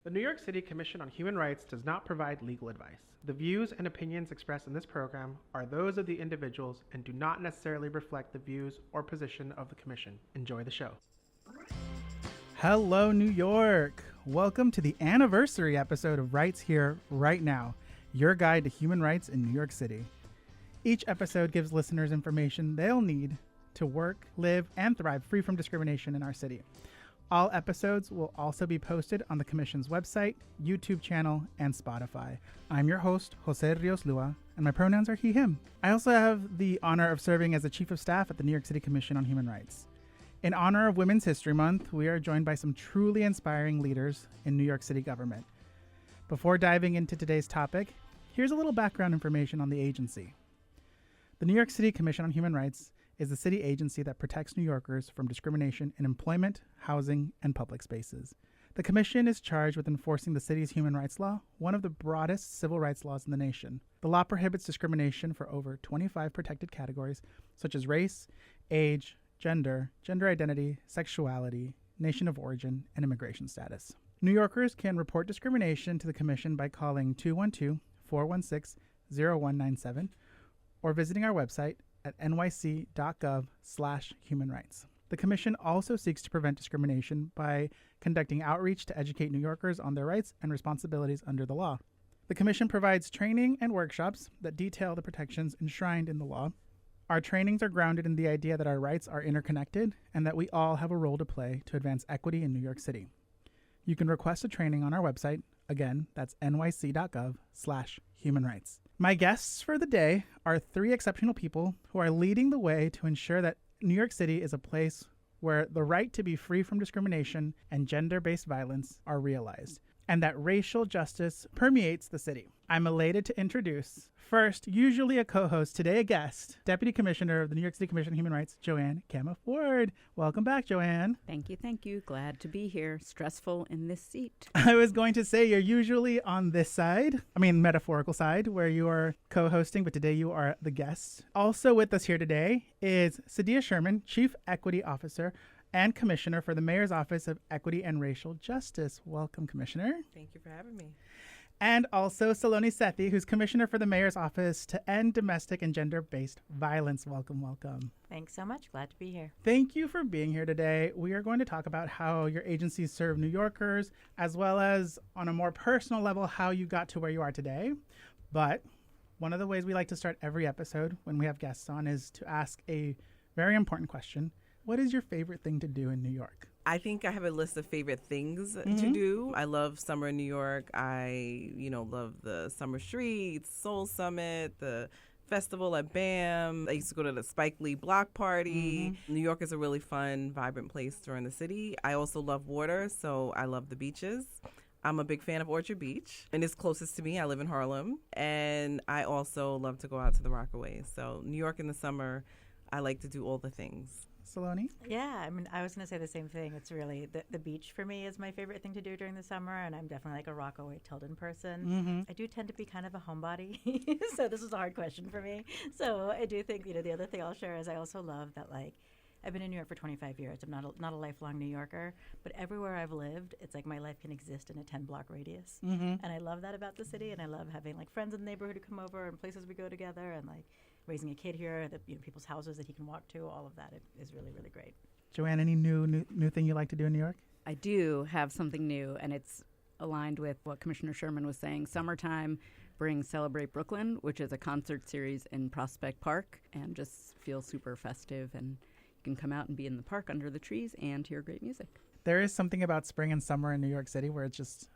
The New York City Commission on Human Rights does not provide legal advice. The views and opinions expressed in this program are those of the individuals and do not necessarily reflect the views or position of the Commission. Enjoy the show. Hello, New York. Welcome to the anniversary episode of Rights Here, Right Now, your guide to human rights in New York City. Each episode gives listeners information they'll need to work, live, and thrive free from discrimination in our city. All episodes will also be posted on the Commission's website, YouTube channel, and Spotify. I'm your host, Jose Rios Lua, and my pronouns are he, him. I also have the honor of serving as the Chief of Staff at the New York City Commission on Human Rights. In honor of Women's History Month, we are joined by some truly inspiring leaders in New York City government. Before diving into today's topic, here's a little background information on the agency. The New York City Commission on Human Rights is the city agency that protects New Yorkers from discrimination in employment, housing, and public spaces. The Commission is charged with enforcing the city's human rights law, one of the broadest civil rights laws in the nation. The law prohibits discrimination for over 25 protected categories, such as race, age, gender identity, sexuality, nation of origin, and immigration status. New Yorkers can report discrimination to the Commission by calling 212-416-0197 or visiting our website at nyc.gov/humanrights. The Commission also seeks to prevent discrimination by conducting outreach to educate New Yorkers on their rights and responsibilities under the law. The Commission provides training and workshops that detail the protections enshrined in the law. Our trainings are grounded in the idea that our rights are interconnected and that we all have a role to play to advance equity in New York City. You can request a training on our website. Again, that's nyc.gov/humanrights. My guests for the day are three exceptional people who are leading the way to ensure that New York City is a place where the right to be free from discrimination and gender-based violence are realized, and that racial justice permeates the city. I'm elated to introduce, first, usually a co-host, today a guest, Deputy Commissioner of the New York City Commission on Human Rights, JoAnn Kamuf. Welcome back, JoAnn. Thank you. Glad to be here. Stressful in this seat. I was going to say you're usually on this side, metaphorical side, where you are co-hosting, but today you are the guest. Also with us here today is Sethi Sherman, Chief Equity Officer and Commissioner for the Mayor's Office of Equity and Racial Justice. Welcome, Commissioner. Thank you for having me. And also Saloni, Sethi, who's Commissioner for the Mayor's Office to End Domestic and Gender-Based Violence. Welcome. Thanks so much. Glad to be here. Thank you for being here today. We are going to talk about how your agencies serve New Yorkers, as well as on a more personal level, how you got to where you are today. But one of the ways we like to start every episode when we have guests on is to ask a very important question. What is your favorite thing to do in New York? I think I have a list of favorite things to do. I love summer in New York. I, love the summer streets, Soul Summit, the festival at BAM. I used to go to the Spike Lee block party. New York is a really fun, vibrant place during the city. I also love water, so I love the beaches. I'm a big fan of Orchard Beach, and it's closest to me. I live in Harlem, and I also love to go out to the Rockaways. So New York in the summer, I like to do all the things. Saloni? Yeah, I was going to say the same thing. It's really, the beach for me is my favorite thing to do during the summer, and I'm definitely like a Rockaway Tilden person. I do tend to be kind of a homebody, so this is a hard question for me. So I do think, the other thing I'll share is I also love that, I've been in New York for 25 years. I'm not a lifelong New Yorker, but everywhere I've lived, it's like my life can exist in a 10-block radius. And I love that about the city, and I love having, friends in the neighborhood who come over and places we go together, and, raising a kid here, people's houses that he can walk to, all of that is really, really great. JoAnn, any new thing you like to do in New York? I do have something new, and it's aligned with what Commissioner Sherman was saying. Summertime brings Celebrate Brooklyn, which is a concert series in Prospect Park, and just feels super festive, and you can come out and be in the park under the trees and hear great music. There is something about spring and summer in New York City where it just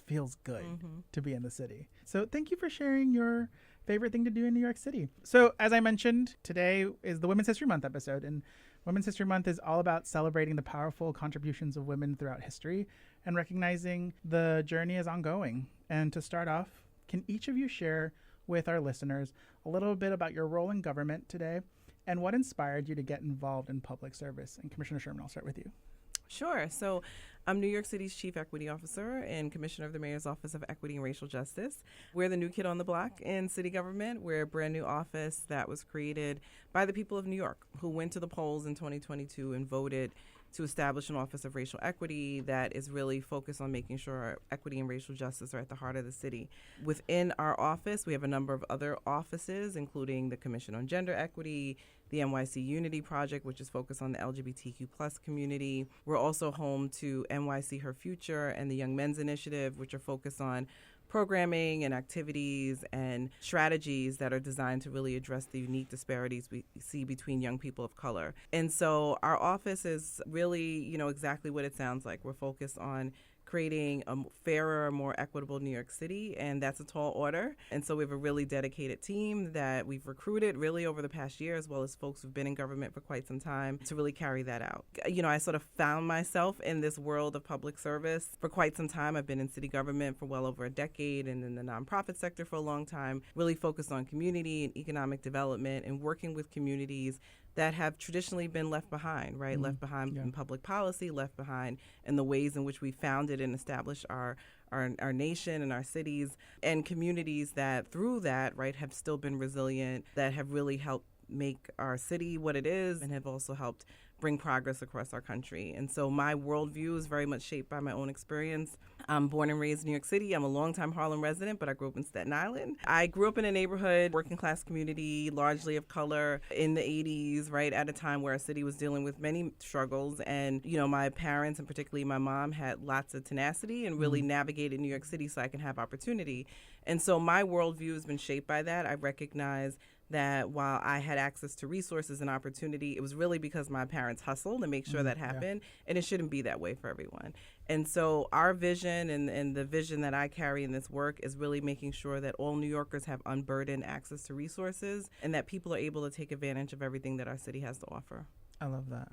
feels good to be in the city. So thank you for sharing your favorite thing to do in New York City. So as I mentioned, today is the Women's History Month episode, and Women's History Month is all about celebrating the powerful contributions of women throughout history and recognizing the journey is ongoing. And to start off, can each of you share with our listeners a little bit about your role in government today and what inspired you to get involved in public service? And Commissioner Sherman, I'll start with you. Sure. So I'm New York City's Chief Equity Officer and Commissioner of the Mayor's Office of Equity and Racial Justice. We're the new kid on the block in city government. We're a brand new office that was created by the people of New York who went to the polls in 2022 and voted to establish an Office of Racial Equity that is really focused on making sure equity and racial justice are at the heart of the city. Within our office, we have a number of other offices, including the Commission on Gender Equity, the NYC Unity Project, which is focused on the LGBTQ plus community. We're also home to NYC Her Future and the Young Men's Initiative, which are focused on programming and activities and strategies that are designed to really address the unique disparities we see between young people of color. And so our office is really, exactly what it sounds like. We're focused on creating a fairer, more equitable New York City, and that's a tall order. And so we have a really dedicated team that we've recruited really over the past year, as well as folks who've been in government for quite some time, to really carry that out. I sort of found myself in this world of public service for quite some time. I've been in city government for well over a decade and in the nonprofit sector for a long time, really focused on community and economic development and working with communities that have traditionally been left behind, right? Left behind in public policy, left behind in the ways in which we founded and established our nation and our cities, and communities that through that, right, have still been resilient, that have really helped make our city what it is and have also helped bring progress across our country. And so my worldview is very much shaped by my own experience. I'm born and raised in New York City. I'm a longtime Harlem resident, but I grew up in Staten Island. I grew up in a neighborhood, working class community, largely of color in the 80s, right, at a time where our city was dealing with many struggles. And, my parents, and particularly my mom, had lots of tenacity and really navigated New York City so I can have opportunity. And so my worldview has been shaped by that. I recognize that while I had access to resources and opportunity, it was really because my parents hustled to make sure that happened, and it shouldn't be that way for everyone. And so our vision and the vision that I carry in this work is really making sure that all New Yorkers have unburdened access to resources and that people are able to take advantage of everything that our city has to offer. I love that.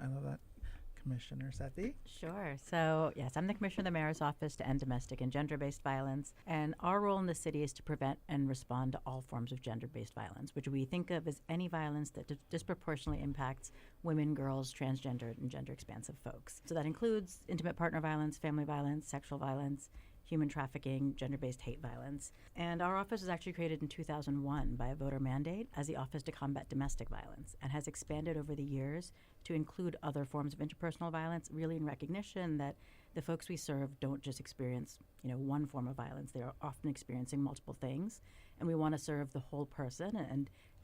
Commissioner Sethi? Sure. So, yes, I'm the Commissioner of the Mayor's Office to End Domestic and Gender-Based Violence, and our role in the city is to prevent and respond to all forms of gender-based violence, which we think of as any violence that disproportionately impacts women, girls, transgender, and gender-expansive folks. So that includes intimate partner violence, family violence, sexual violence, human trafficking, gender-based hate violence. And our office was actually created in 2001 by a voter mandate as the Office to Combat Domestic Violence, and has expanded over the years to include other forms of interpersonal violence, really in recognition that the folks we serve don't just experience, one form of violence. They are often experiencing multiple things, and we want to serve the whole person,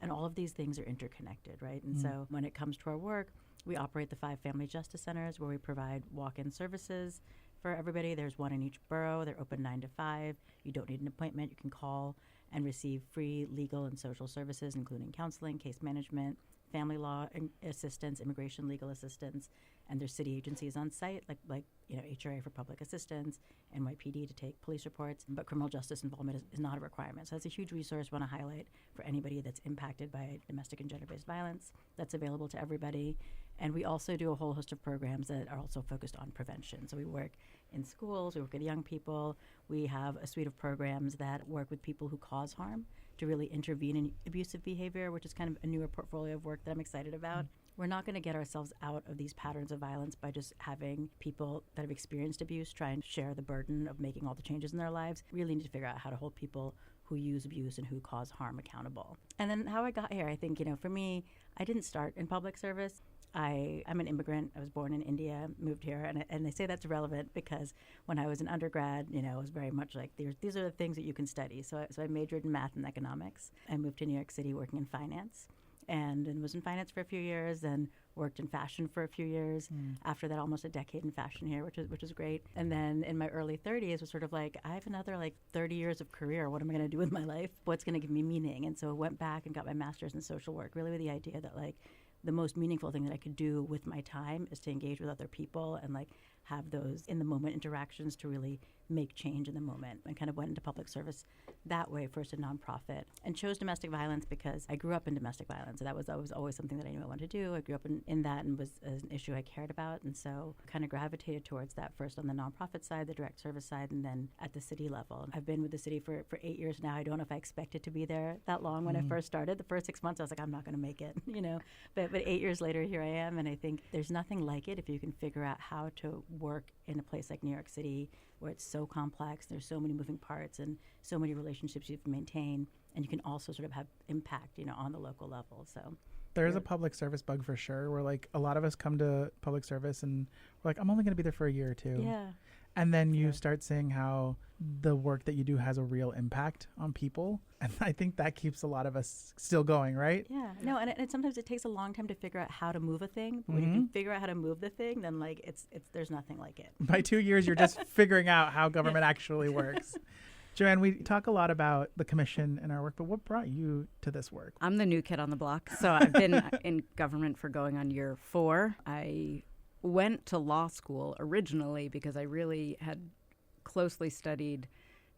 and all of these things are interconnected, right? And so when it comes to our work, we operate the 5 family justice centers where we provide walk-in services for everybody. There's one in each borough. They're open 9 to 5. You don't need an appointment. You can call and receive free legal and social services, including counseling, case management, family law assistance, immigration legal assistance, and there's city agencies on site like HRA for public assistance, NYPD to take police reports, but criminal justice involvement is not a requirement. So that's a huge resource I want to highlight for anybody that's impacted by domestic and gender-based violence. That's available to everybody. And we also do a whole host of programs that are also focused on prevention. So we work in schools, we work with young people. We have a suite of programs that work with people who cause harm to really intervene in abusive behavior, which is kind of a newer portfolio of work that I'm excited about. We're not going to get ourselves out of these patterns of violence by just having people that have experienced abuse try and share the burden of making all the changes in their lives. We really need to figure out how to hold people who use abuse and who cause harm accountable. And then how I got here, I think, for me, I didn't start in public service. I'm an immigrant. I was born in India, moved here, and they say that's relevant because when I was an undergrad, it was very much like these are the things that you can study. So I majored in math and economics. I moved to New York City working in finance, and was in finance for a few years, then worked in fashion for a few years. After that, almost a decade in fashion here, which is great. And then in my early 30s was sort of like, I have another 30 years of career. What am I going to do with my life? What's going to give me meaning? And so I went back and got my master's in social work, really with the idea that the most meaningful thing that I could do with my time is to engage with other people and have those in the moment interactions to really make change in the moment, and kind of went into public service that way, first a nonprofit, and chose domestic violence because I grew up in domestic violence. So that was always something that I knew I wanted to do. I grew up in that and was an issue I cared about, and so kind of gravitated towards that first on the nonprofit side, the direct service side, and then at the city level. I've been with the city for 8 years now. I don't know if I expected to be there that long when I first started. The first 6 months I was like, I'm not going to make it, but 8 years later, here I am, and I think there's nothing like it if you can figure out how to work in a place like New York City where it's so complex, there's so many moving parts and so many relationships you have to maintain, and you can also sort of have impact, on the local level. So There's a public service bug for sure, where like a lot of us come to public service and we're like, I'm only going to be there for a year or two. Yeah. And then you start seeing how the work that you do has a real impact on people. And I think that keeps a lot of us still going, right? Yeah. No, and sometimes it takes a long time to figure out how to move a thing. But when you can figure out how to move the thing, then like it's there's nothing like it. By 2 years, you're just figuring out how government actually works. JoAnn, we talk a lot about the commission in our work, but what brought you to this work? I'm the new kid on the block. So I've been in government for going on year 4. I went to law school originally because I really had closely studied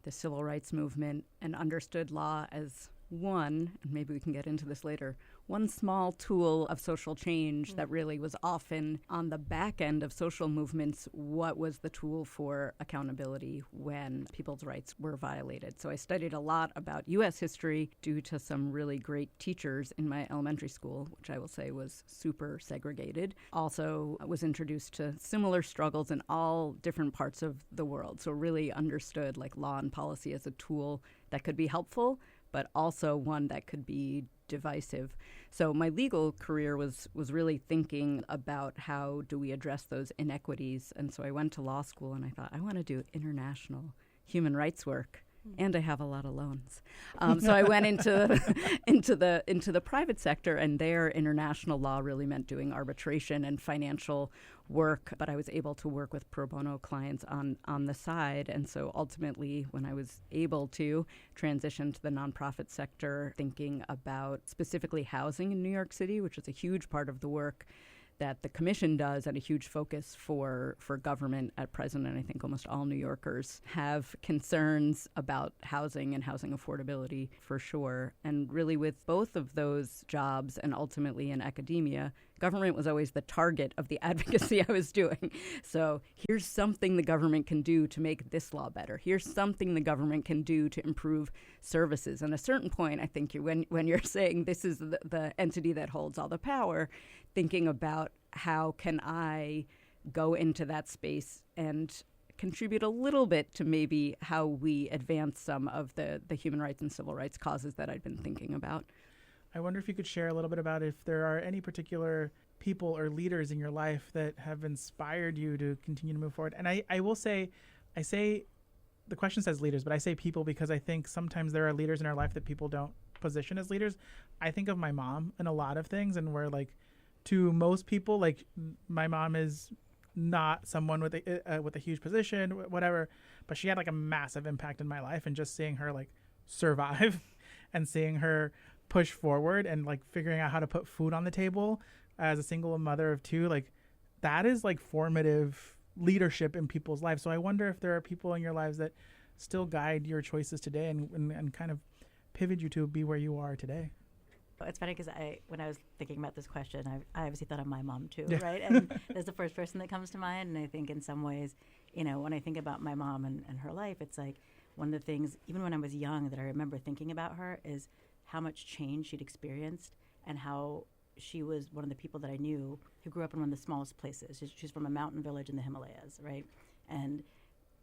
the civil rights movement and understood law as one, and maybe we can get into this later, one small tool of social change that really was often on the back end of social movements. What was the tool for accountability when people's rights were violated? So I studied a lot about U.S. history due to some really great teachers in my elementary school, which I will say was super segregated. Also was introduced to similar struggles in all different parts of the world. So really understood like law and policy as a tool that could be helpful, but also one that could be divisive. So my legal career was really thinking about how do we address those inequities. And so I went to law school and I thought, I want to do international human rights work. And I have a lot of loans. So I went into the private sector, and there international law really meant doing arbitration and financial work. But I was able to work with pro bono clients on the side. And so ultimately, when I was able to transition to the nonprofit sector, thinking about specifically housing in New York City, which is a huge part of the work that the commission does and a huge focus for government at present. And I think almost all New Yorkers have concerns about housing and housing affordability for sure. And really with both of those jobs and ultimately in academia, government was always the target of the advocacy I was doing. So here's something the government can do to make this law better. Here's something the government can do to improve services. And at a certain point, I think when you're saying this is the entity that holds all the power, thinking about how can I go into that space and contribute a little bit to maybe how we advance some of the human rights and civil rights causes that I'd been thinking about. I wonder if you could share a little bit about if there are any particular people or leaders in your life that have inspired you to continue to move forward. And I will say, the question says leaders, but I say people because I think sometimes there are leaders in our life that people don't position as leaders. I think of my mom in a lot of things, and we're like, to most people, like my mom is not someone with a huge position, whatever, but she had like a massive impact in my life, and just seeing her like survive and seeing her push forward and like figuring out how to put food on the table as a single mother of 2, like that is like formative leadership in people's lives. So I wonder if there are people in your lives that still guide your choices today and kind of pivot you to be where you are today. It's funny because when I was thinking about this question, I obviously thought of my mom too, right? And that's the first person that comes to mind. And I think in some ways, you know, when I think about my mom and her life, it's like one of the things, even when I was young, that I remember thinking about her is how much change she'd experienced and how she was one of the people that I knew who grew up in one of the smallest places. She's from a mountain village in the Himalayas, right? And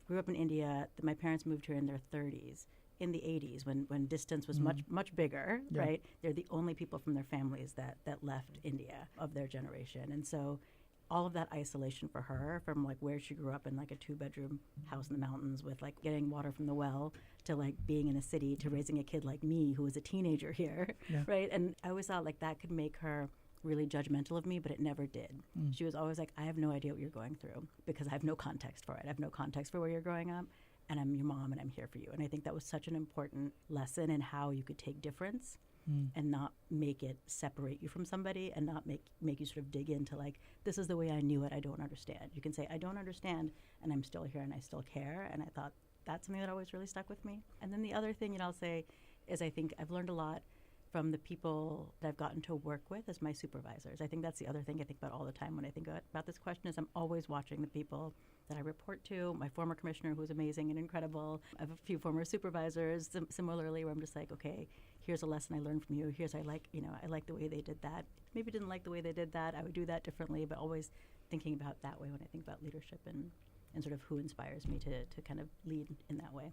grew up in India. My parents moved here in their 30s. In the 80s, when distance was much bigger, right? They're the only people from their families that left India of their generation. And so all of that isolation for her, from like where she grew up in like a 2-bedroom house in the mountains with like getting water from the well, to like being in a city, to raising a kid like me who was a teenager here, right? And I always thought like that could make her really judgmental of me, but it never did. She was always like, I have no idea what you're going through because I have no context for it. I have no context for where you're growing up. And I'm your mom, and I'm here for you. And I think that was such an important lesson in how you could take difference and not make it separate you from somebody, and not make you sort of dig into like, this is the way I knew it, I don't understand. You can say, I don't understand, and I'm still here, and I still care. And I thought that's something that always really stuck with me. And then the other thing, I'll say is I think I've learned a lot from the people that I've gotten to work with as my supervisors. I think that's the other thing I think about all the time when I think about this question is I'm always watching the people that I report to. My former commissioner, who's amazing and incredible. I have a few former supervisors, similarly, where I'm just like, okay, here's a lesson I learned from you. Here's I like the way they did that. Maybe didn't like the way they did that. I would do that differently, but always thinking about that way when I think about leadership and sort of who inspires me to kind of lead in that way.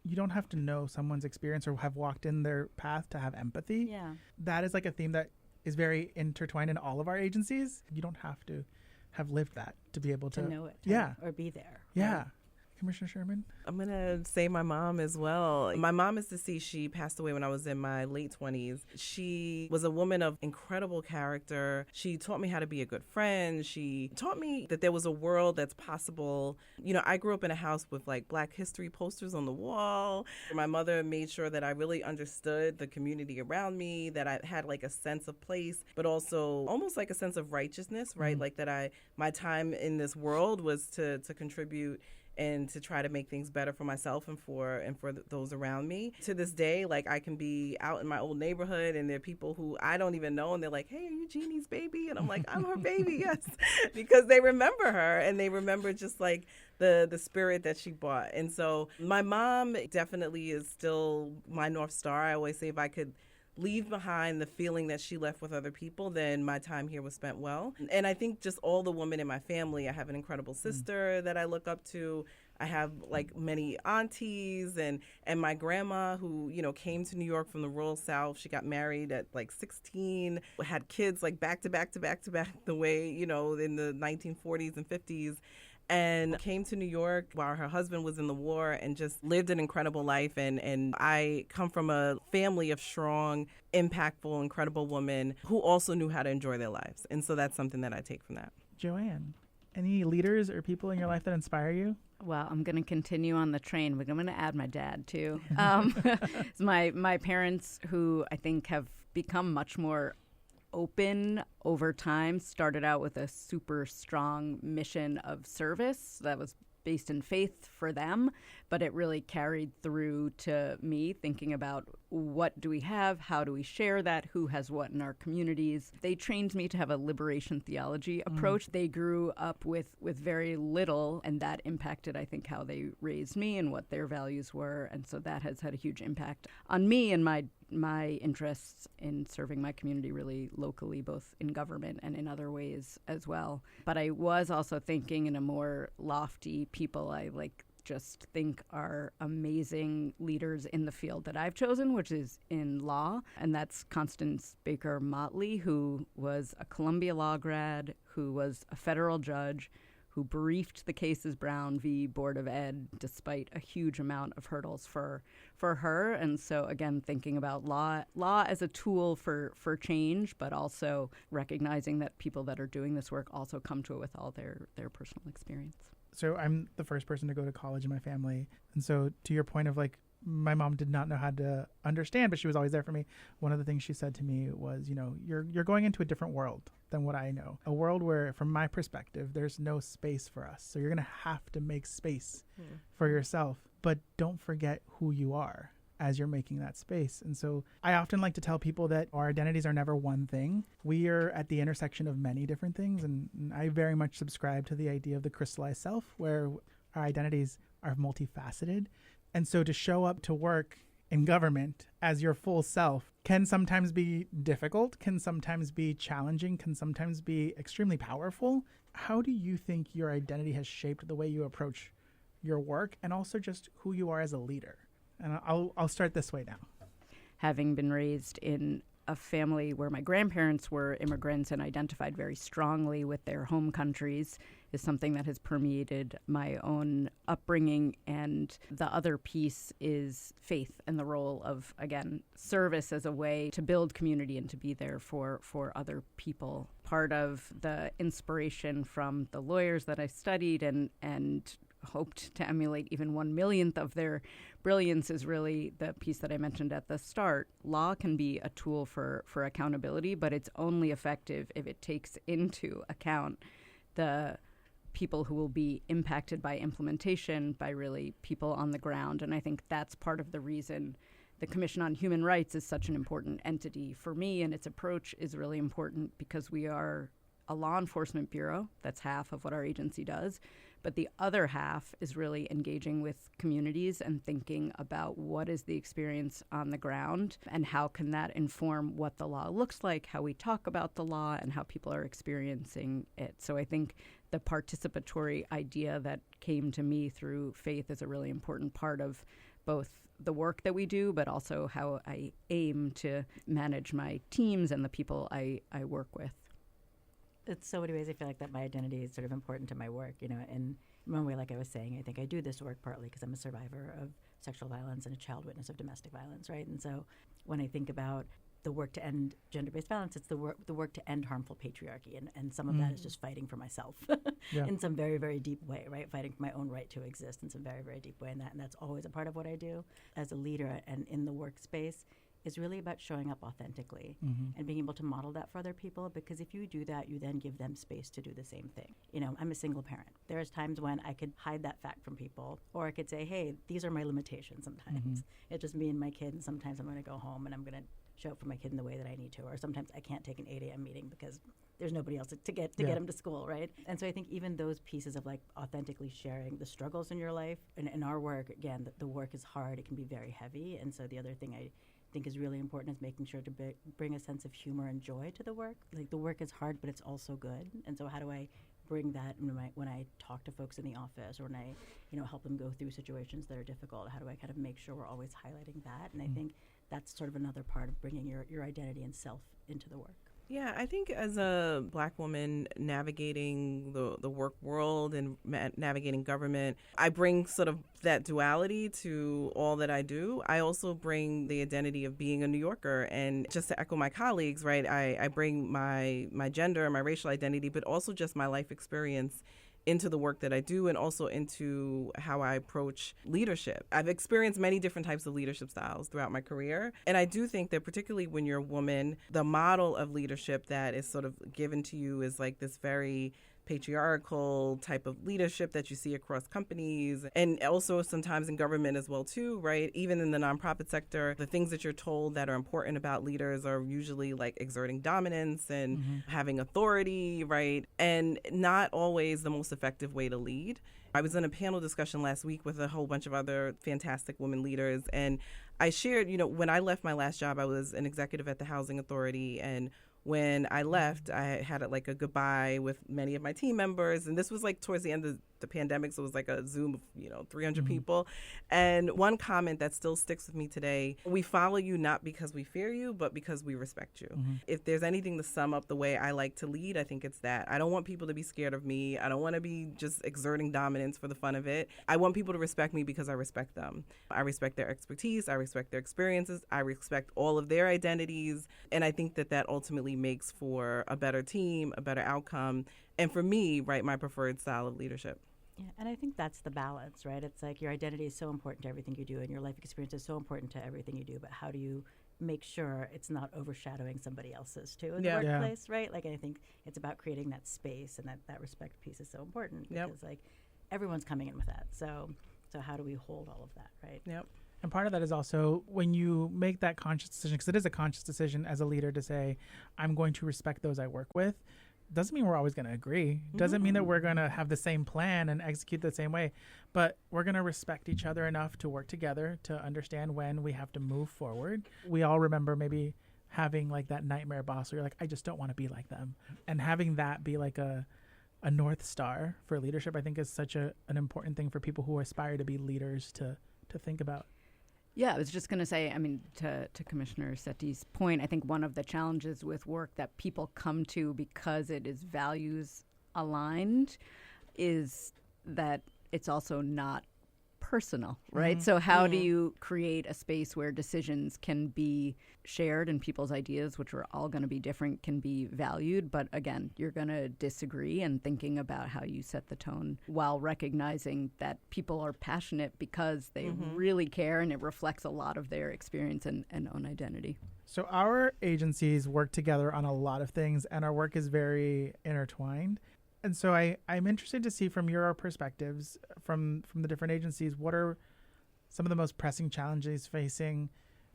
You don't have to know someone's experience or have walked in their path to have empathy. Yeah. That is like a theme that is very intertwined in all of our agencies. You don't have to have lived that to be able to know it. Yeah. Or be there. Yeah. Commissioner Sherman? I'm going to say my mom as well. My mom is deceased. She passed away when I was in my late 20s. She was a woman of incredible character. She taught me how to be a good friend. She taught me that there was a world that's possible. You know, I grew up in a house with like Black history posters on the wall. My mother made sure that I really understood the community around me, that I had like a sense of place, but also almost like a sense of righteousness, right? Mm-hmm. Like that my time in this world was to contribute and to try to make things better for myself and for those around me. To this day, like I can be out in my old neighborhood and there are people who I don't even know and they're like, hey, are you Jeannie's baby? And I'm like, I'm her baby, yes. Because they remember her and they remember just like the spirit that she brought. And so my mom definitely is still my North Star. I always say if I could leave behind the feeling that she left with other people, then my time here was spent well. And I think just all the women in my family, I have an incredible sister that I look up to. I have like many aunties and my grandma who, you know, came to New York from the rural South. She got married at like 16, had kids like back to back the way, you know, in the 1940s and 50s. And came to New York while her husband was in the war and just lived an incredible life. And I come from a family of strong, impactful, incredible women who also knew how to enjoy their lives. And so that's something that I take from that. JoAnn, any leaders or people in your life that inspire you? Well, I'm going to continue on the train, but I'm going to add my dad, too. It's my parents, who I think have become much more open over time, started out with a super strong mission of service that was based in faith for them, but it really carried through to me thinking about what do we have, how do we share that, who has what in our communities. They trained me to have a liberation theology approach. They grew up with very little, and that impacted, I think, how they raised me and what their values were, and so that has had a huge impact on me and my interests in serving my community really locally, both in government and in other ways as well. But I was also thinking in a more lofty people I just think are amazing leaders in the field that I've chosen, which is in law. And that's Constance Baker Motley, who was a Columbia Law grad, who was a federal judge, who briefed the cases Brown v. Board of Ed, despite a huge amount of hurdles for her. And so, again, thinking about law as a tool for change, but also recognizing that people that are doing this work also come to it with all their personal experience. So I'm the first person to go to college in my family. And so to your point of like, my mom did not know how to understand, but she was always there for me. One of the things she said to me was, you know, you're going into a different world than what I know. A world where, from my perspective, there's no space for us. So you're going to have to make space for yourself, but don't forget who you are as you're making that space. And so I often like to tell people that our identities are never one thing. We are at the intersection of many different things. And I very much subscribe to the idea of the crystallized self, where our identities are multifaceted. And so to show up to work in government as your full self can sometimes be difficult, can sometimes be challenging, can sometimes be extremely powerful. How do you think your identity has shaped the way you approach your work and also just who you are as a leader? And I'll start this way now. Having been raised in a family where my grandparents were immigrants and identified very strongly with their home countries is something that has permeated my own upbringing. And the other piece is faith and the role of, again, service as a way to build community and to be there for other people. Part of the inspiration from the lawyers that I studied and hoped to emulate even 1/1,000,000th of their brilliance is really the piece that I mentioned at the start. Law can be a tool for accountability, but it's only effective if it takes into account the people who will be impacted by implementation, by really people on the ground. And I think that's part of the reason the Commission on Human Rights is such an important entity for me, and its approach is really important because we are a law enforcement bureau. That's half of what our agency does. But the other half is really engaging with communities and thinking about what is the experience on the ground and how can that inform what the law looks like, how we talk about the law, and how people are experiencing it. So I think the participatory idea that came to me through faith is a really important part of both the work that we do, but also how I aim to manage my teams and the people I work with. It's so many ways I feel like that my identity is sort of important to my work, you know, and in one way, like I was saying, I think I do this work partly because I'm a survivor of sexual violence and a child witness of domestic violence, right? And so when I think about the work to end gender-based violence, it's the work to end harmful patriarchy, and some of that is just fighting for myself in some very, very deep way, right? Fighting for my own right to exist in some very, very deep way, and that's always a part of what I do as a leader and in the workspace. Is really about showing up authentically and being able to model that for other people, because if you do that, you then give them space to do the same thing. You know, I'm a single parent. There's times when I could hide that fact from people, or I could say, hey, these are my limitations sometimes. It's just me and my kid, and sometimes I'm going to go home and I'm going to show up for my kid in the way that I need to, or sometimes I can't take an 8 a.m. meeting because there's nobody else to get him to school, right? And so I think even those pieces of like authentically sharing the struggles in your life, and in our work, again, the work is hard, it can be very heavy, and so the other thing I think is really important is making sure to bring a sense of humor and joy to the work. Like, the work is hard, but it's also good. And so how do I bring that when I talk to folks in the office, or when I, you know, help them go through situations that are difficult? How do I kind of make sure we're always highlighting that? And I think that's sort of another part of bringing your identity and self into the work. Yeah, I think as a Black woman navigating the work world and navigating government, I bring sort of that duality to all that I do. I also bring the identity of being a New Yorker. And just to echo my colleagues, right, I bring my gender, my racial identity, but also just my life experience into the work that I do, and also into how I approach leadership. I've experienced many different types of leadership styles throughout my career. And I do think that particularly when you're a woman, the model of leadership that is sort of given to you is like this very patriarchal type of leadership that you see across companies, and also sometimes in government as well too, right? Even in the nonprofit sector, the things that you're told that are important about leaders are usually like exerting dominance and having authority, right? And not always the most effective way to lead. I was in a panel discussion last week with a whole bunch of other fantastic women leaders, and I shared, you know, when I left my last job, I was an executive at the Housing Authority, and when I left, I had like a goodbye with many of my team members. And this was like towards the end of the pandemic. So it was like a Zoom of, 300 people. And one comment that still sticks with me today: we follow you not because we fear you, but because we respect you. If there's anything to sum up the way I like to lead, I think it's that. I don't want people to be scared of me. I don't want to be just exerting dominance for the fun of it. I want people to respect me because I respect them. I respect their expertise. I respect their experiences. I respect all of their identities. And I think that ultimately makes for a better team, a better outcome, and for me, right, my preferred style of leadership. Yeah, and I think that's the balance, right? It's like your identity is so important to everything you do, and your life experience is so important to everything you do, but how do you make sure it's not overshadowing somebody else's too in the workplace, right? Like, I think it's about creating that space, and that respect piece is so important because like everyone's coming in with that. So how do we hold all of that, right? Yep. And part of that is also when you make that conscious decision, because it is a conscious decision as a leader to say, I'm going to respect those I work with. Doesn't mean we're always going to agree. Doesn't mean that we're going to have the same plan and execute the same way. But we're going to respect each other enough to work together, to understand when we have to move forward. We all remember maybe having like that nightmare boss where you're like, I just don't want to be like them. And having that be like a North Star for leadership, I think is such an important thing for people who aspire to be leaders to think about. Yeah, I was just going to say, I mean, to Commissioner Sethi's point, I think one of the challenges with work that people come to because it is values aligned is that it's also not personal, right? So how do you create a space where decisions can be shared and people's ideas, which are all going to be different, can be valued? But again, you're going to disagree, and thinking about how you set the tone while recognizing that people are passionate because they really care, and it reflects a lot of their experience and own identity. So our agencies work together on a lot of things, and our work is very intertwined. And so I'm interested to see from your perspectives, from the different agencies, what are some of the most pressing challenges facing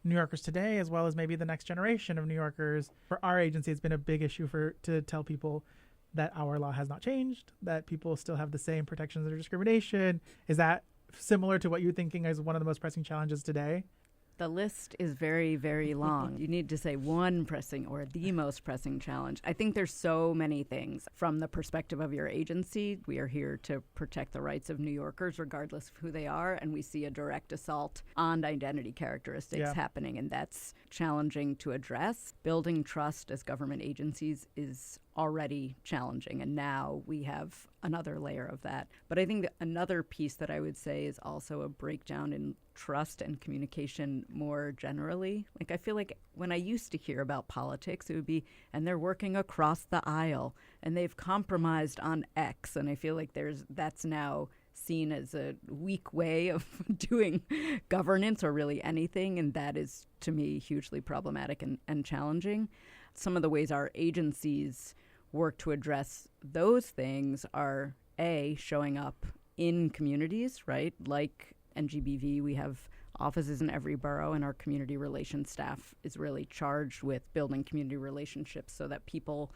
New Yorkers today, as well as maybe the next generation of New Yorkers? For our agency, it's been a big issue to tell people that our law has not changed, that people still have the same protections under discrimination. Is that similar to what you're thinking as one of the most pressing challenges today? The list is very, very long. You need to say one pressing or the most pressing challenge. I think there's so many things. From the perspective of your agency, we are here to protect the rights of New Yorkers, regardless of who they are, and we see a direct assault on identity characteristics happening, and that's challenging to address. Building trust as government agencies is already challenging, and now we have another layer of that. But I think that another piece that I would say is also a breakdown in trust and communication more generally. Like, I feel like when I used to hear about politics, it would be, and they're working across the aisle, and they've compromised on X, and I feel like that's now seen as a weak way of doing governance or really anything, and that is, to me, hugely problematic and challenging. Some of the ways our agencies work to address those things are, A, showing up in communities, right? Like NGBV, we have offices in every borough, and our community relations staff is really charged with building community relationships so that people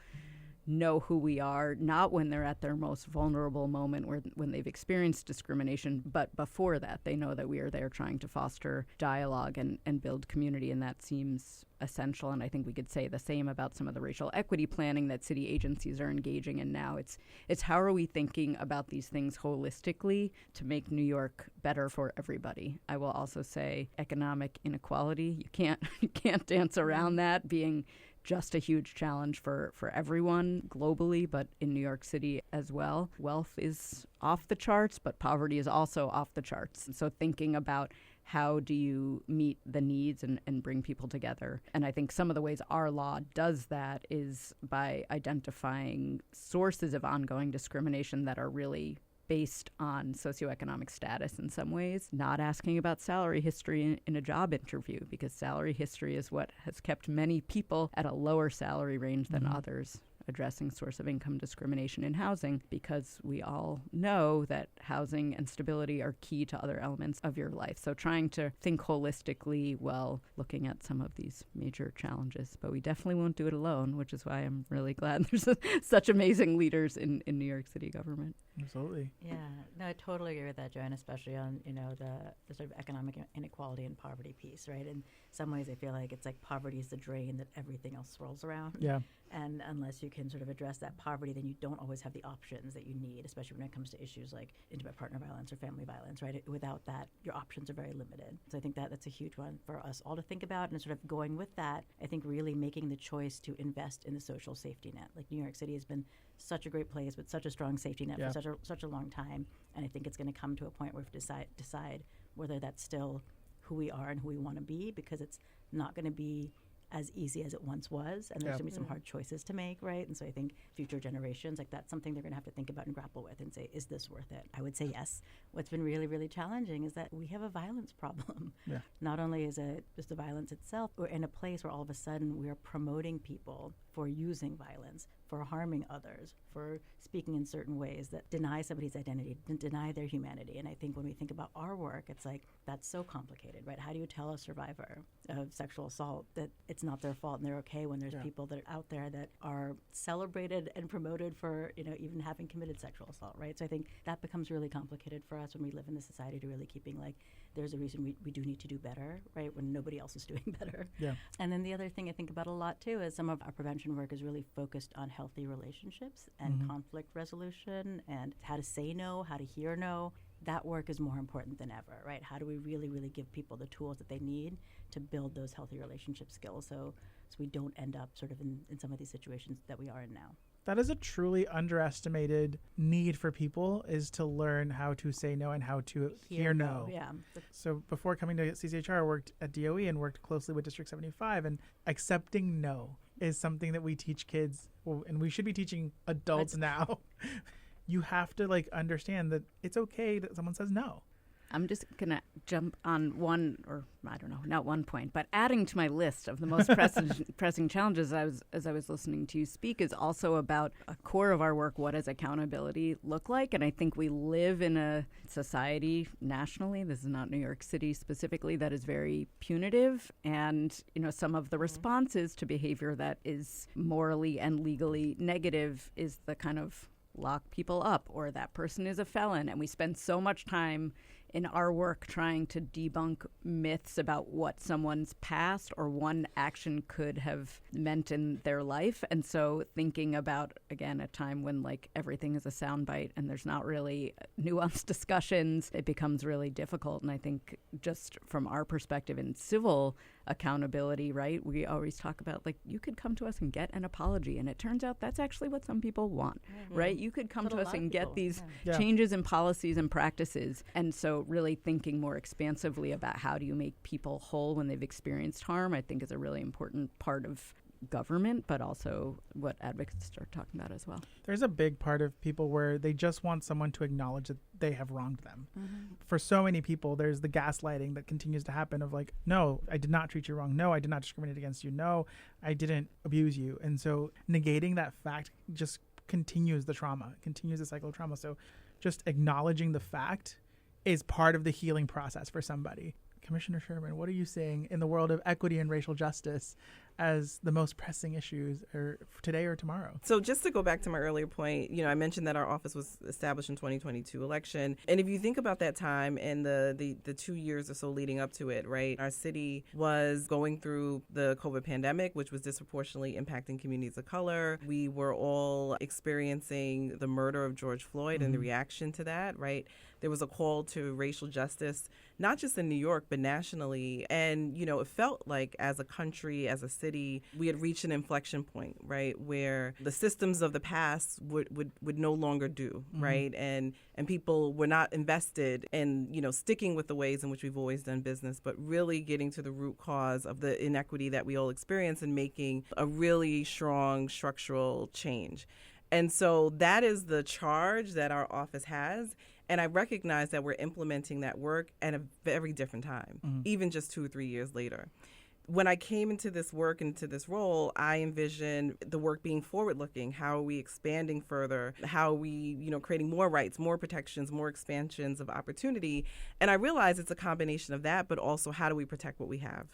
know who we are, not when they're at their most vulnerable moment when they've experienced discrimination, but before that, they know that we are there trying to foster dialogue and build community, and that seems essential. And I think we could say the same about some of the racial equity planning that city agencies are engaging in now. It's how are we thinking about these things holistically to make New York better for everybody? I will also say economic inequality. You can't dance around that being just a huge challenge for everyone globally, but in New York City as well. Wealth is off the charts, but poverty is also off the charts. And so thinking about how do you meet the needs and bring people together? And I think some of the ways our law does that is by identifying sources of ongoing discrimination that are really based on socioeconomic status in some ways, not asking about salary history in a job interview, because salary history is what has kept many people at a lower salary range than others. Addressing source of income discrimination in housing, because we all know that housing and stability are key to other elements of your life. So trying to think holistically while looking at some of these major challenges. But we definitely won't do it alone, which is why I'm really glad there's such amazing leaders in New York City government. Absolutely. Yeah, no, I totally agree with that, JoAnn, especially on, the sort of economic inequality and poverty piece, right? In some ways, I feel like it's like poverty is the drain that everything else swirls around. Yeah. And unless you can sort of address that poverty, then you don't always have the options that you need, especially when it comes to issues like intimate partner violence or family violence, right? Without that, your options are very limited. So I think that's a huge one for us all to think about. And sort of going with that, I think really making the choice to invest in the social safety net. Like New York City has been such a great place with such a strong safety net for such a long time. And I think it's going to come to a point where we decide whether that's still who we are and who we want to be, because it's not going to be as easy as it once was, and there's going to be some hard choices to make, right? And so I think future generations, like, that's something they're going to have to think about and grapple with and say, is this worth it? I would say yes. What's been really, really challenging is that we have a violence problem. Yeah. Not only is it just the violence itself, we're in a place where all of a sudden we are promoting people for using violence, for harming others, for speaking in certain ways that deny somebody's identity, deny their humanity. And I think when we think about our work, it's like, that's so complicated, right? How do you tell a survivor of sexual assault that it's not their fault and they're okay when there's people that are out there that are celebrated and promoted for, even having committed sexual assault, right? So I think that becomes really complicated for us when we live in this society, to really keeping like, there's a reason we do need to do better, right, when nobody else is doing better. Yeah. And then the other thing I think about a lot, too, is some of our prevention work is really focused on healthy relationships and conflict resolution and how to say no, how to hear no. That work is more important than ever, right? How do we really, really give people the tools that they need to build those healthy relationship skills so we don't end up sort of in some of these situations that we are in now. That is a truly underestimated need for people, is to learn how to say no and how to hear no. Yeah. So before coming to CCHR, I worked at DOE and worked closely with District 75, and accepting no is something that we teach kids, and we should be teaching adults now. You have to understand that it's okay that someone says no. I'm just going to jump on one, or I don't know, not one point, but adding to my list of the most pressing challenges as I was listening to you speak is also about a core of our work. What does accountability look like? And I think we live in a society nationally, this is not New York City specifically, that is very punitive. And, some of the responses to behavior that is morally and legally negative is the kind of lock people up, or that person is a felon. And we spend so much time in our work trying to debunk myths about what someone's past or one action could have meant in their life. And so thinking about, again, a time when like everything is a soundbite and there's not really nuanced discussions, it becomes really difficult. And I think just from our perspective in civil accountability, right, we always talk about like you could come to us and get an apology, and it turns out that's actually what some people want, right? You could come to us and get these changes in policies and practices. And so really thinking more expansively about how do you make people whole when they've experienced harm, I think is a really important part of government, but also what advocates are talking about as well. There's a big part of people where they just want someone to acknowledge that they have wronged them. For so many people, there's the gaslighting that continues to happen of like, no, I did not treat you wrong. No, I did not discriminate against you. No, I didn't abuse you. And so negating that fact just continues the trauma, continues the cycle of trauma. So just acknowledging the fact is part of the healing process for somebody. Commissioner Sherman, what are you seeing in the world of equity and racial justice as the most pressing issues today or tomorrow? So just to go back to my earlier point, I mentioned that our office was established in 2022 election. And if you think about that time and the 2 years or so leading up to it, right, our city was going through the COVID pandemic, which was disproportionately impacting communities of color. We were all experiencing the murder of George Floyd and the reaction to that, right? There was a call to racial justice, not just in New York, but nationally. And, it felt like as a country, as a city, we had reached an inflection point, right, where the systems of the past would no longer do, right? And people were not invested in, sticking with the ways in which we've always done business, but really getting to the root cause of the inequity that we all experience and making a really strong structural change. And so that is the charge that our office has. And I recognize that we're implementing that work at a very different time, even just 2 or 3 years later. When I came into this work, into this role, I envisioned the work being forward-looking. How are we expanding further? How are we, creating more rights, more protections, more expansions of opportunity? And I realize it's a combination of that, but also how do we protect what we have?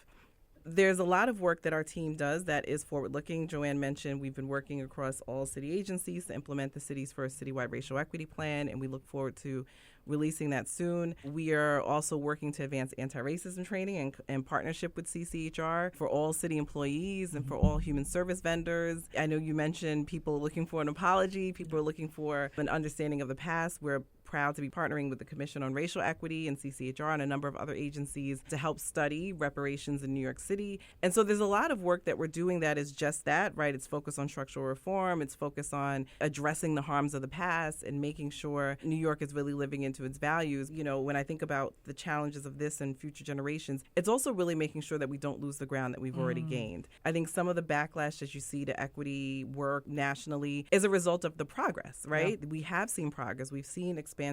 There's a lot of work that our team does that is forward-looking. JoAnn mentioned we've been working across all city agencies to implement the city's first citywide racial equity plan, and we look forward to releasing that soon. We are also working to advance anti-racism training in partnership with CCHR for all city employees and for all human service vendors. I know you mentioned people looking for an apology, people are looking for an understanding of the past. We're proud to be partnering with the Commission on Racial Equity and CCHR and a number of other agencies to help study reparations in New York City. And so there's a lot of work that we're doing that is just that, right? It's focused on structural reform. It's focused on addressing the harms of the past and making sure New York is really living into its values. When I think about the challenges of this and future generations, it's also really making sure that we don't lose the ground that we've already gained. I think some of the backlash that you see to equity work nationally is a result of the progress, right? Yeah. We have seen progress. We've seen expansions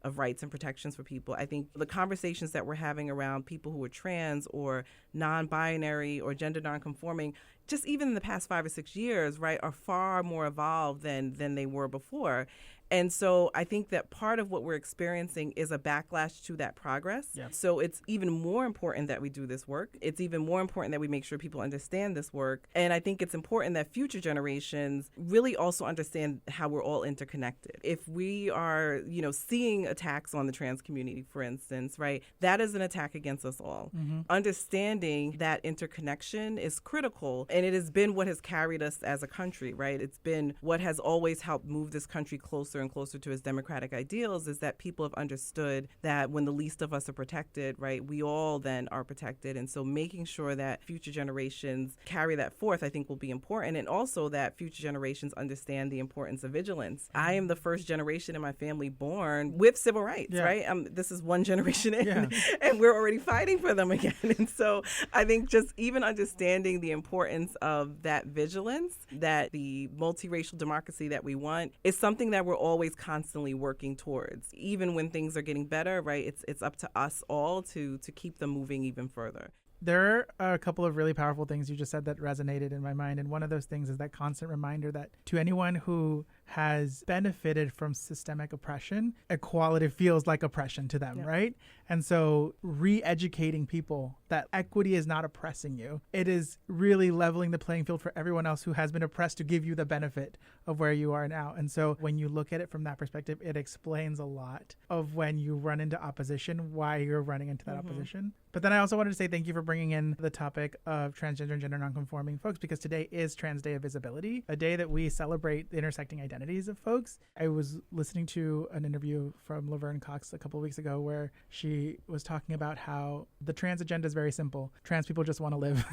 of rights and protections for people. I think the conversations that we're having around people who are trans or non-binary or gender non-conforming, just even in the past 5 or 6 years, right, are far more evolved than they were before. And so I think that part of what we're experiencing is a backlash to that progress. Yeah. So it's even more important that we do this work. It's even more important that we make sure people understand this work. And I think it's important that future generations really also understand how we're all interconnected. If we are, seeing attacks on the trans community, for instance, right, that is an attack against us all. Understanding that interconnection is critical. And it has been what has carried us as a country, right? It's been what has always helped move this country closer and closer to its democratic ideals, is that people have understood that when the least of us are protected, right, we all then are protected. And so making sure that future generations carry that forth, I think, will be important. And also that future generations understand the importance of vigilance. I am the first generation in my family born with civil rights, right? This is one generation in, and we're already fighting for them again. And so I think just even understanding the importance of that vigilance, that the multiracial democracy that we want, is something that we're always constantly working towards. Even when things are getting better, right, it's up to us all to keep them moving even further. There are a couple of really powerful things you just said that resonated in my mind. And one of those things is that constant reminder that to anyone who has benefited from systemic oppression, equality feels like oppression to them, right? And so re-educating people that equity is not oppressing you. It is really leveling the playing field for everyone else who has been oppressed to give you the benefit of where you are now. And so when you look at it from that perspective, it explains a lot of when you run into opposition, why you're running into that opposition. But then I also wanted to say thank you for bringing in the topic of transgender and gender nonconforming folks, because today is Trans Day of Visibility, a day that we celebrate the intersecting identities of folks. I was listening to an interview from Laverne Cox a couple of weeks ago where she was talking about how the trans agenda is very simple. Trans people just want to live.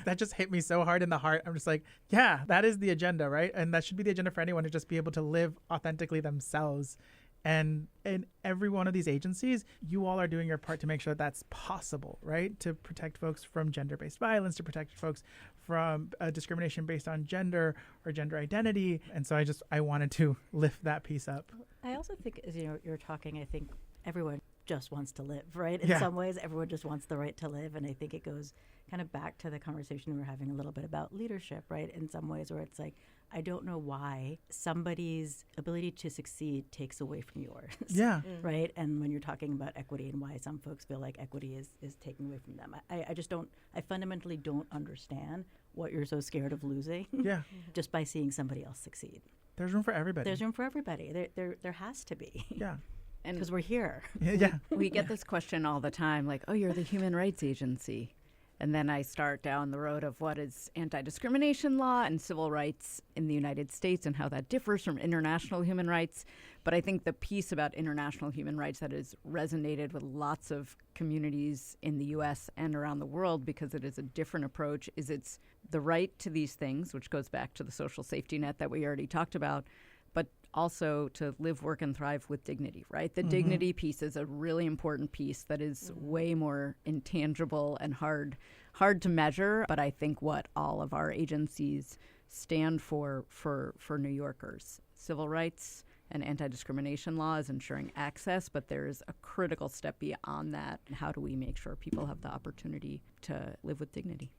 That just hit me so hard in the heart. I'm just like, yeah, that is the agenda, right? And that should be the agenda for anyone, to just be able to live authentically themselves. And in every one of these agencies, you all are doing your part to make sure that that's possible, right? To protect folks from gender-based violence, to protect folks from discrimination based on gender or gender identity. And so I wanted to lift that piece up. I also think, as you're talking, I think everyone just wants to live, right? In some ways, everyone just wants the right to live. And I think it goes kind of back to the conversation we were having a little bit about leadership, right? In some ways where it's like, I don't know why somebody's ability to succeed takes away from yours. Yeah. Right? And when you're talking about equity and why some folks feel like equity is taken away from them, I fundamentally don't understand what you're so scared of losing just by seeing somebody else succeed. There's room for everybody. There's room for everybody. There has to be. Yeah. Because we're here. We get this question all the time, like, oh, you're the Human Rights Agency. And then I start down the road of what is anti-discrimination law and civil rights in the United States and how that differs from international human rights. But I think the piece about international human rights that has resonated with lots of communities in the U.S. and around the world, because it is a different approach, is it's the right to these things, which goes back to the social safety net that we already talked about, but also to live, work, and thrive with dignity, right? The dignity piece is a really important piece that is way more intangible and hard to measure. But I think what all of our agencies stand for New Yorkers, civil rights and anti-discrimination law is ensuring access, but there's a critical step beyond that. How do we make sure people have the opportunity to live with dignity?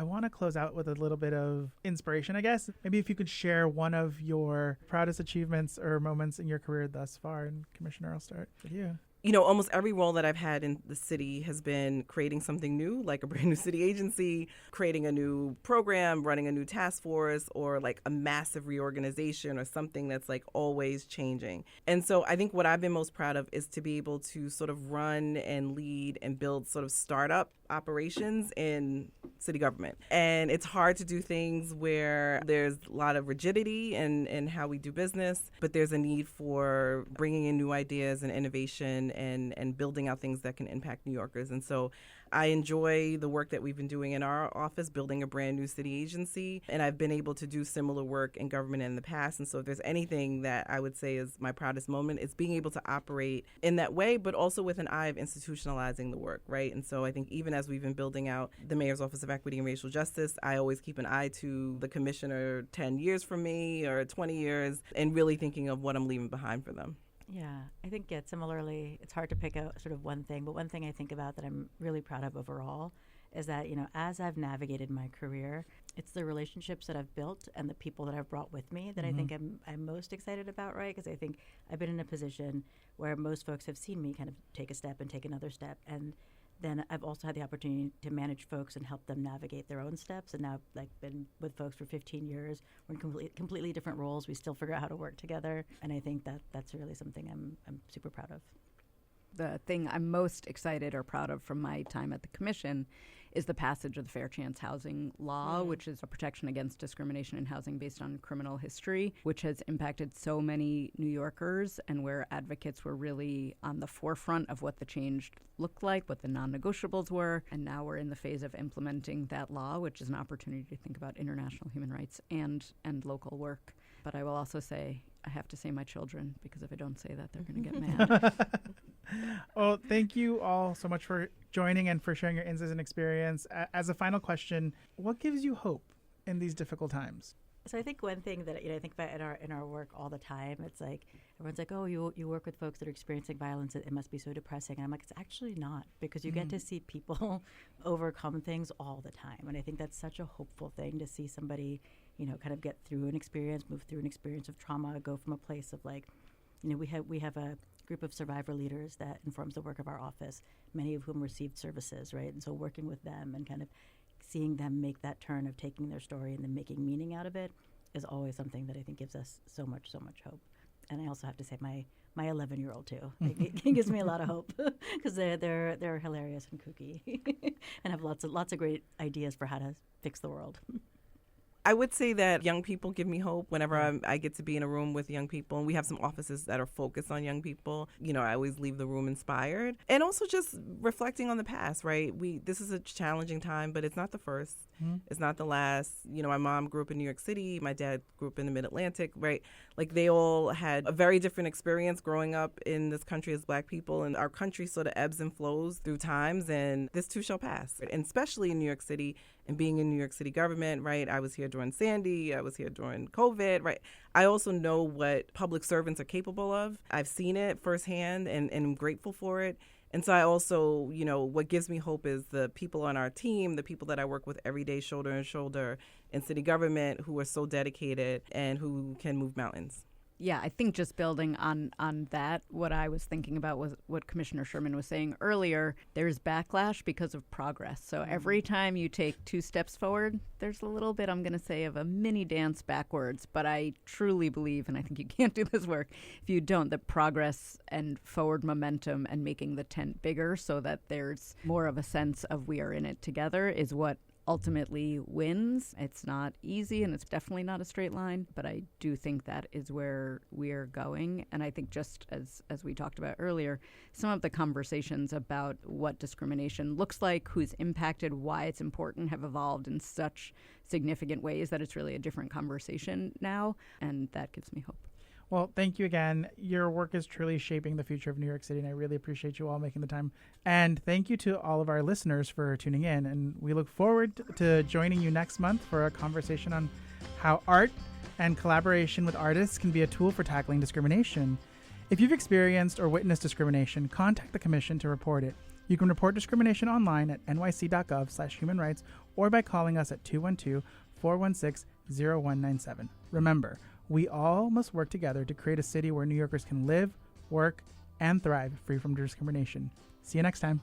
I want to close out with a little bit of inspiration, I guess. Maybe if you could share one of your proudest achievements or moments in your career thus far. And Commissioner, I'll start with you. Almost every role that I've had in the city has been creating something new, like a brand new city agency, creating a new program, running a new task force, or like a massive reorganization or something that's like always changing. And so I think what I've been most proud of is to be able to sort of run and lead and build sort of startup operations in city government. And it's hard to do things where there's a lot of rigidity in how we do business, but there's a need for bringing in new ideas and innovation and building out things that can impact New Yorkers. And so I enjoy the work that we've been doing in our office, building a brand new city agency. And I've been able to do similar work in government in the past. And so if there's anything that I would say is my proudest moment, it's being able to operate in that way, but also with an eye of institutionalizing the work, right? And so I think even as we've been building out the Mayor's Office of Equity and Racial Justice, I always keep an eye to the commissioner 10 years from me or 20 years and really thinking of what I'm leaving behind for them. Yeah, I think, similarly, it's hard to pick out sort of one thing, but one thing I think about that I'm really proud of overall is that, as I've navigated my career, it's the relationships that I've built and the people that I've brought with me that I think I'm most excited about, right? Because I think I've been in a position where most folks have seen me kind of take a step and take another step, and then I've also had the opportunity to manage folks and help them navigate their own steps. And now I've been with folks for 15 years. We're in completely different roles. We still figure out how to work together. And I think that's really something I'm super proud of. The thing I'm most excited or proud of from my time at the Commission is the passage of the Fair Chance Housing Law, which is a protection against discrimination in housing based on criminal history, which has impacted so many New Yorkers, and where advocates were really on the forefront of what the change looked like, what the non-negotiables were. And now we're in the phase of implementing that law, which is an opportunity to think about international human rights and local work. But I will also say, I have to say my children, because if I don't say that, they're going to get mad. Well, thank you all so much for joining and for sharing your insights and experience. As a final question, what gives you hope in these difficult times? So I think one thing that I think about in our work all the time, it's like everyone's like, oh, you work with folks that are experiencing violence, it must be so depressing. And I'm like, it's actually not, because you get to see people overcome things all the time. And I think that's such a hopeful thing to see somebody, kind of get through an experience, move through an experience of trauma, go from a place of like, we have a group of survivor leaders that informs the work of our office, many of whom received services, right? And so working with them and kind of seeing them make that turn of taking their story and then making meaning out of it is always something that I think gives us so much hope. And I also have to say my 11-year-old too. It gives me a lot of hope because they're hilarious and kooky and have lots of great ideas for how to fix the world. I would say that young people give me hope whenever I get to be in a room with young people. And we have some offices that are focused on young people. I always leave the room inspired. And also just reflecting on the past, right? This is a challenging time, but it's not the first. It's not the last. My mom grew up in New York City. My dad grew up in the Mid-Atlantic, right? Like they all had a very different experience growing up in this country as Black people. And our country sort of ebbs and flows through times. And this too shall pass. And especially in New York City and being in New York City government, right? I was here during Sandy. I was here during COVID, right? I also know what public servants are capable of. I've seen it firsthand and I'm grateful for it. And so I also, what gives me hope is the people on our team, the people that I work with every day, shoulder and shoulder in city government who are so dedicated and who can move mountains. Yeah, I think just building on that, what I was thinking about was what Commissioner Sherman was saying earlier. There's backlash because of progress. So every time you take 2 steps forward, there's a little bit, I'm going to say, of a mini dance backwards. But I truly believe, and I think you can't do this work if you don't, that progress and forward momentum and making the tent bigger so that there's more of a sense of we are in it together is what ultimately wins. It's not easy and it's definitely not a straight line, but I do think that is where we are going. And I think just as we talked about earlier, some of the conversations about what discrimination looks like, who's impacted, why it's important have evolved in such significant ways that it's really a different conversation now. And that gives me hope. Well, thank you again. Your work is truly shaping the future of New York City, and I really appreciate you all making the time. And thank you to all of our listeners for tuning in. And we look forward to joining you next month for a conversation on how art and collaboration with artists can be a tool for tackling discrimination. If you've experienced or witnessed discrimination, contact the Commission to report it. You can report discrimination online at nyc.gov/human rights or by calling us at 212-416-0197. Remember, we all must work together to create a city where New Yorkers can live, work, and thrive free from discrimination. See you next time.